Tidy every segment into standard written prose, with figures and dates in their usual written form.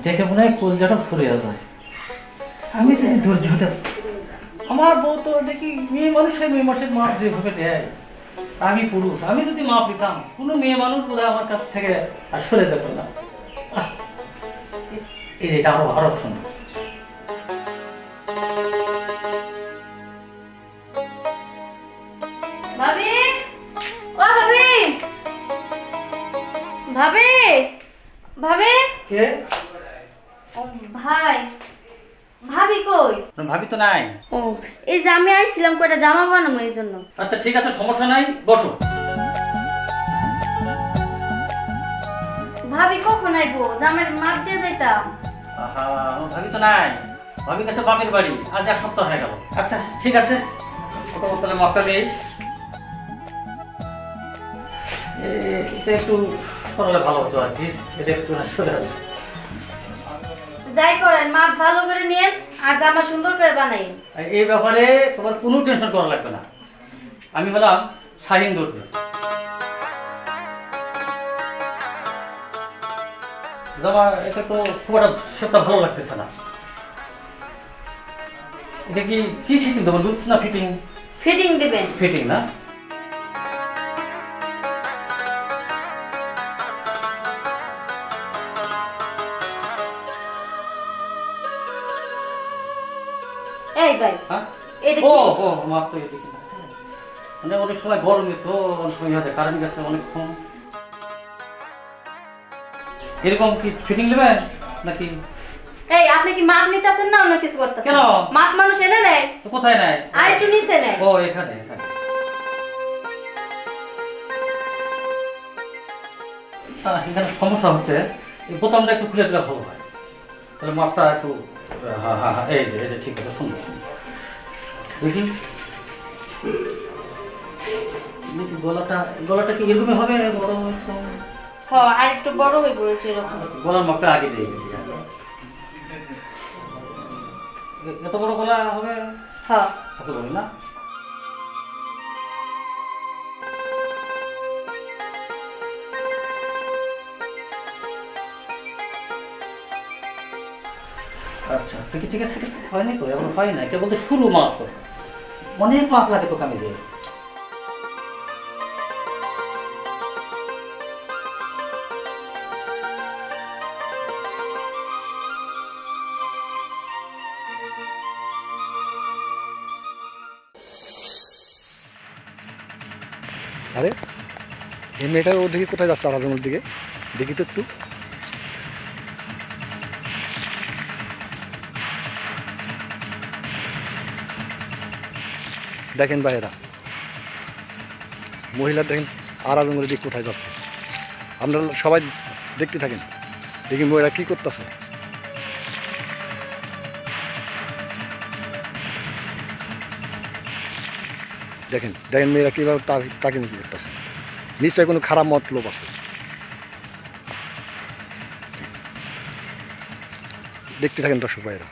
দেখে মনে হয় কলজাটা ফুরে যায়। আমি যদি ধৈর্য হতে, আমার বউ তো দেখি মেয়ে মানুষের মেয়ে মানুষের মাপ যেভাবে দেয়, আমি পুরুষ, আমি যদি মাপ দিতাম কোনো মেয়ে মানুষ বোধহয় আমার কাছ থেকে আর সরে যেত না। এটা আরো ভালো শোনো। ভাবি, ও ভাবি, ভাবি, ভাবি, কে? ও ভাই, ভাবি কই? ভাবি তো নাই। ও এই যে আমি আইছিলাম কয়টা জামা বানাবো এই জন্য। আচ্ছা ঠিক আছে, সমস্যা নাই, বসো। ভাবি কখন আইবো? জামার মাপ দিয়ে যাইতাম। আহা, আমার ভাবি তো নাই, ভাবি গেছে বাপের বাড়ি, আজ 1 সপ্তাহ হয়ে গেল। আচ্ছা ঠিক আছে, ওটা তাহলে মক্কা নেই, এটা একটু সরালে ভালো হতো আর কি, এটা একটু সরালে। যাই করেন মাপ ভালো করে নিয়েন আর জামা সুন্দর করে বানাইন। এই ব্যাপারে তোমার কোনো টেনশন করা লাগবে না, আমি হলাম শাহিন দর্জি। জামা এটা তো খুব একটা সেটা ভালো লাগতেছে না। এটা কি কি ফিটিং দেবো, লুজ না ফিটিং? ফিটিং দিবেন। ফিটিং না? এই ভাই, হ্যাঁ, এটা ও কি? ও মাপ তো এদিকে না। মানে অনেক সময় গরমে তো অনেক সময় হতে কারেন্ট গেছে অনেকক্ষণ। এরকম কি ফিটিং নেবেন নাকি? এই আপনি কি মাপ নিতেছেন না অন্য কিছু করতেছেন? কেন? মাপ মানুষ এনে নেয়। তো কোথায় নাই? আর একটু নিচে নেয়। ও এখানে এখানে। এখানে সমস্যা হচ্ছে, এই বোতামটা একটু খুলে দিলে ভালো হয়, তাহলে মাপটা একটু। হ্যাঁ হ্যাঁ হ্যাঁ, এই যে ঠিক আছে, সুন্দর সুন্দর। দেখি গলাটা, গলাটা কি এরকমই হবে? বড় একটু হ্যাঁ, আর একটু বড় হয়ে পড়েছে এরকম। গলার মাপটা আগে দিয়ে গেছি। এত বড় গলা হবে? হ্যাঁ। এত বড় না? আচ্ছা ঠিক ঠিক আছে, হয়নি তো, এখন হয় না, এটা বলতে শুরু মাপ, অনেক মাপ লাগে তো কামে দিয়ে। আরে এই মেয়েটা ওর দিকে কোথায় যাচ্ছে? আরাজনের দিকে দেখি তো একটু। দেখেন ভাইয়েরা, মহিলা দেখেন আরাজনের দিকে কোথায় যাচ্ছে। আপনারা সবাই দেখতে থাকেন, দেখি মহিলা কি করতেছে। দেখেন দেখেন মেয়েরা কীভাবে তাকে মুখি করতেছে, নিশ্চয়ই কোনো খারাপ মতলব আছে। দেখতে থাকেন দর্শক ভাইয়েরা।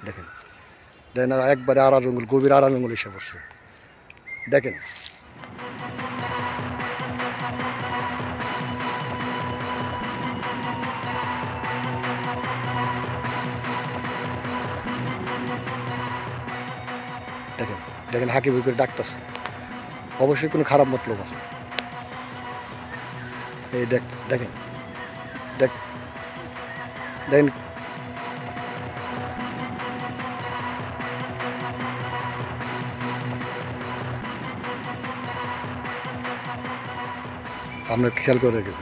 দেখেন দেখেন একবারে আড়া জঙ্গল, গভীর আড়া জঙ্গল এসে বসছে। দেখেন দেখেন দেখেন হাঁকি বুকি করে ডাকতেছে, অবশ্যই কোনো খারাপ মতলব আছে। এই দেখেন দেখেন আপনার খেয়াল করে রেখে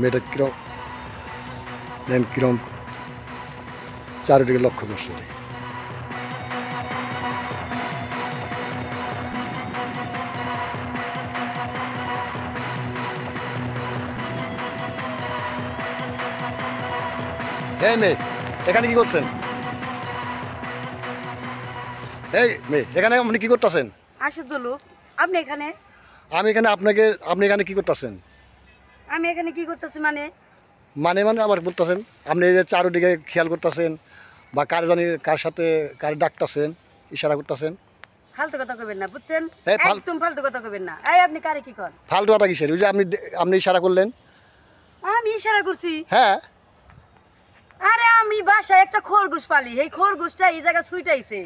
মেয়েটা কিরম, দেখেন কিরম চারিদিকে লক্ষ্য করছে। হ্যাঁ মেয়ে, এখানে কি করছেন? এই মেয়ে, এখানে আপনি কি করতেছেন? আশুদুলু, আপনি এখানে? আমি এখানে আপনি এখানে কি করতেছেন? আমি এখানে কি করতেছি মানে? মানে মানে আবার বলতেছেন, আপনি এই যে চারোদিকে খেয়াল করতেছেন বা কার জানি কার সাথে কার ডাকতেছেন, ইশারা করতেছেন। ফালতু কথা কইবেন না বুঝছেন এই একদম ফালতু কথা কইবেন না এই আপনি কারে কি করেন ফালতু কথা কিসের ওই যে আপনি ইশারা করলেন আমি ইশারা করছি হ্যাঁ আরে আমি বাসায় একটা খরগোশ পালি এই খরগোশটা এই জায়গা ছুইটাইছে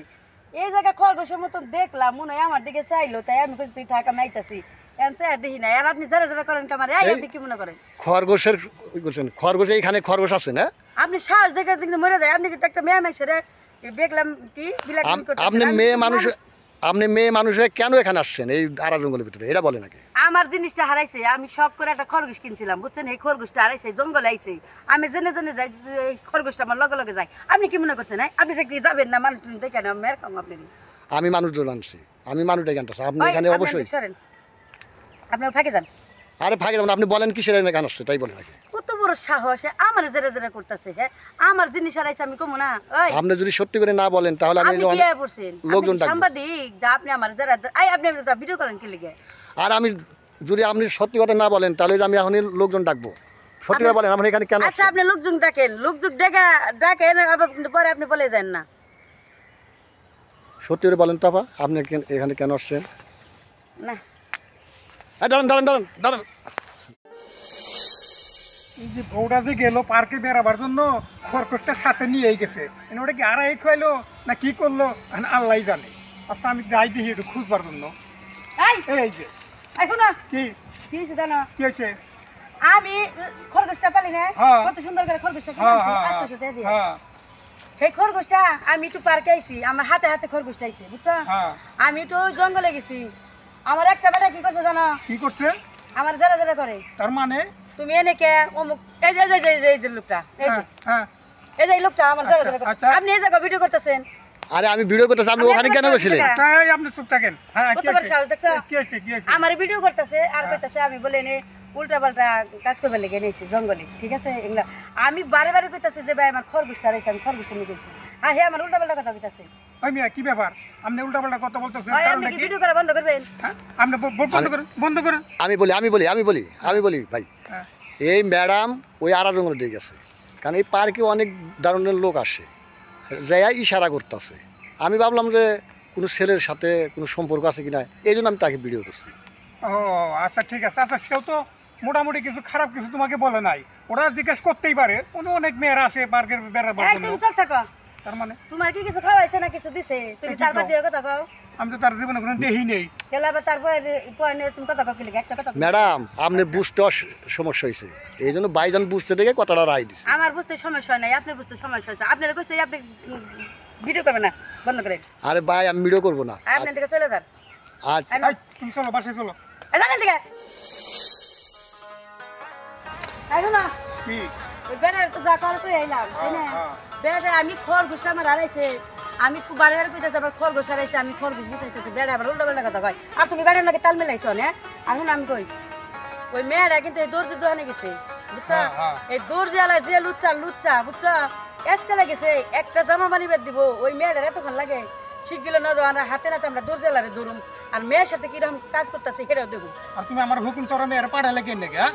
এই জায়গা খরগোশের মতন দেখলাম মনে হয় আমার দিকে চাইলো তাই আমি কইছি তুই থাক আমি আইতাছি এনসে দেখি না আর আপনি যারা যারা করেন কামারে এই আপনি কি মনে করেন খরগোশের করছেন খরগোশ এইখানে খরগোশ আছে না আপনি সাহস দেখে দেখে মরে যায় আপনি কিন্তু একটা মেয়ে মেসেরে দেখলাম কি বিলাকিং করতে আপনি মেয়ে মানুষে কেন এখানে আসছেন এই আড়া জঙ্গলের ভিতরে এটা বলে নাকি আমার জিনিসটা হারাইছে আমি শখ করে একটা খরগোশ কিনছিলাম বুঝছেন এই খরগোশটা হারাইছে জঙ্গলে আইছে আমি জেনে জেনে যাই এই খরগোশটা আমার লগে লগে যাই আপনি কি মনে করছেন আপনি যে কি যাবেন না মানুষ দেখে না মেয়ের খাম আপনি আমি মানুষজন আনছি আমি মানুষটাই জানতেছি আপনি এখানে অবশ্যই আপনার ফাঁকে যান আরে ফাঁকে যাবেন আপনি বলেন কিসের এখানে আসছে তাই বলে নাকি কত বড় সাহস আমার জেরে জেরে করতেছে হ্যাঁ আমার জিনিস হারাইছে আমি কমু না ওই আপনি যদি সত্যি করে না বলেন তাহলে আমি আপনি কি বলছেন লোকজন আপনি ডাকবো সাংবাদিক যা আপনি আমার জেরে এই আপনি ভিডিও করেন কি লিগে আর আমি যদি আপনি সত্যি কথা না বলেন তাহলে আমি এখনই লোকজন ডাকবো সত্যি করে বলেন আপনি এখানে কেন আচ্ছা আপনি লোকজন ডাকেন লোকজন ডাকেন আবার পরে আপনি বলে যান না সত্যি করে বলেন তো আপা আপনি এখানে কেন আসছেন না দাঁড়ান দাঁড়ান দাঁড়ান দাঁড়ান এই যে বউটা যে গেল পার্কে বেড়াবার জন্য খরগোশটা সাথে নিয়েই গেছে ওটা কি আড়াই খাইলো না কি করলো আল্লাহ জানে আচ্ছা আমি যাই দেখি একটু খুঁজবার জন্য এই যে এখন না কি কি হয়েছে জানো কি হয়েছে আমি খরগোশটা পালি না হ্যাঁ। কত সুন্দর করে খরগোশটা হ্যাঁ কিনেছি হ্যাঁ আস্তে আস্তে দিয়ে হ্যাঁ সেই খরগোশটা আমি একটু পার্কে আইছি আমার হাতে হাতে খরগোশটা আইছে বুঝছো হ্যাঁ আমি একটু জঙ্গলে গেছি আমার একটা বেটা কি করছে জানো কি করছে আমার যারা যারা করে তার মানে তুমি এনে কে অমুক এই যে এই যে লোকটা এই যে হ্যাঁ এই যে এই লোকটা আমার যারা যারা করে। আচ্ছা। আপনি এই জায়গা ভিডিও করতেছেন আরে আমি ভিডিও করতেছি আপনি আমি ওখানে কেন আপনার বসেছিলেন সাথে আচ্ছা, এই আপনি চুপ থাকেন হ্যাঁ কত কি বড় সাহস দেখছো? হয়েছে কি হয়েছে কি হয়েছে আমার ভিডিও করতেছে আর কইতাছে আমি বলে নে উল্টা পাল্টা কাজ করবে লেগে নিয়েছি জঙ্গলে ঠিক আছে এগুলা আমি বারে বারে কইতাছে যে ভাই আমার খরগোশটা রয়েছে আমি খরগোশ নিয়ে গেছি আর হে আমার উল্টা পাল্টা কথা কইতাছে ওই মিয়া কি ব্যাপার আপনি উল্টাপাল্টা কথা বলতেছেন ভাই কারণ আপনি কি কি ভিডিও করা বন্ধ করবেন হ্যাঁ আপনি বন্ধ করেন বন্ধ করেন আমি বলি ভাই হ্যাঁ এই ম্যাডাম ওই আড়া জঙ্গলে দিয়ে গেছে কারণ এই পার্কে অনেক ধরনের লোক আসে যাই ইশারা করতেছে আমি ভাবলাম যে কোনো ছেলের সাথে কোনো সম্পর্ক আছে কিনা এই জন্য আমি তাকে ভিডিও করছি ও আচ্ছা ঠিক আছে আচ্ছা সেও তো মোটামুটি কিছু খারাপ কিছু তোমাকে বলে নাই ওরা জিজ্ঞেস করতেই পারে অনেক মেয়েরা আসে পার্কের বেড়াবার এই জন্য তুমি চুপ থাকো তার মানে তোমার কি কিছু খাওয়াইছে না কিছু দিছে তুমি কি তার খাও? বাড়ি কথা কও আমি তো তার জীবনে কোনো দেহি নেই গেলা আবার তারপরে পয়নে তুমি কথা কও কি লাগে একটা কথা কও। ম্যাডাম আপনি বুঝতে সমস্যা হয়েছে এই জন্য বাইজন বুঝতে দেখে কথাটা রায় দিছে আমার বুঝতে সমস্যা হয় নাই আপনার বুঝতে সমস্যা হয়েছে আপনারা কইছে আপনি ভিডিও করবেন না বন্ধ করেন আরে ভাই আমি ভিডিও করবো না আপনি থেকে চলে যান আচ্ছা এই, তুমি চলো বাসায় চলো এই জানেন থেকে আইগো না কি ওই বেড়ার তো যা কল করে আইলাম তাই না হ্যাঁ। বেড়া আমি খরগোশ আমার হারাইছে আমি খুব বারে বারে কইতাছি আবার খরগোশ হারাইছে আমি খরগোশ বুঝাইতেছি বেড়া আবার উল্টা পাল্টা কথা কয় আর তুমি বেড়ার নাকি তাল মেলাইছো না এখন আমি কই ওই মেয়েরা কিন্তু এই দর্জি দোকানে গেছে বুঝছো হ্যাঁ, হ্যাঁ। এই দর্জি আলা যে লুচ্চা বুঝছো এসকালে গেছে একটা জামা বানিয়ে দিব ওই মেয়েদের এতক্ষণ লাগে শিখগুলো না আমরা হাতে নাতে আমরা দর্জি আলারে ধরুম আর মেয়ের সাথে কিরকম কাজ করতেছে সেটাও দেখুন আর তুমি আমার হুকুম চরণে এর পাঠালে কেন নাকি হ্যাঁ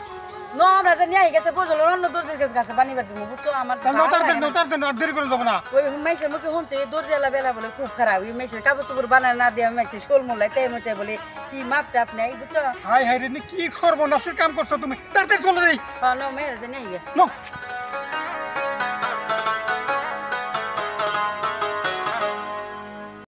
ন আমরা যে নিয়ে গেছে বুঝলো অন্য দর্জির কাছে বানিয়ে দিব বুঝছো আমার তো ভালো লাগে না। নতার দেন আর দেরি করে যাবো না ওই মেয়েছের মুখে শুনছে এই দর্জিয়ালা বেলা বলে খুব খারাপ ওই মেয়েছের কাপড় চোপড় বানায় না দিয়ে মেয়েছে শোল মোলাই তাই মতে বলে কি মাপ টাপ নেই বুঝছো হাই হাই রে কি সর্বনাশের কাম করছো তুমি তাড়াতাড়ি চলো রে মেয়ের যে নিয়ে গেছে নো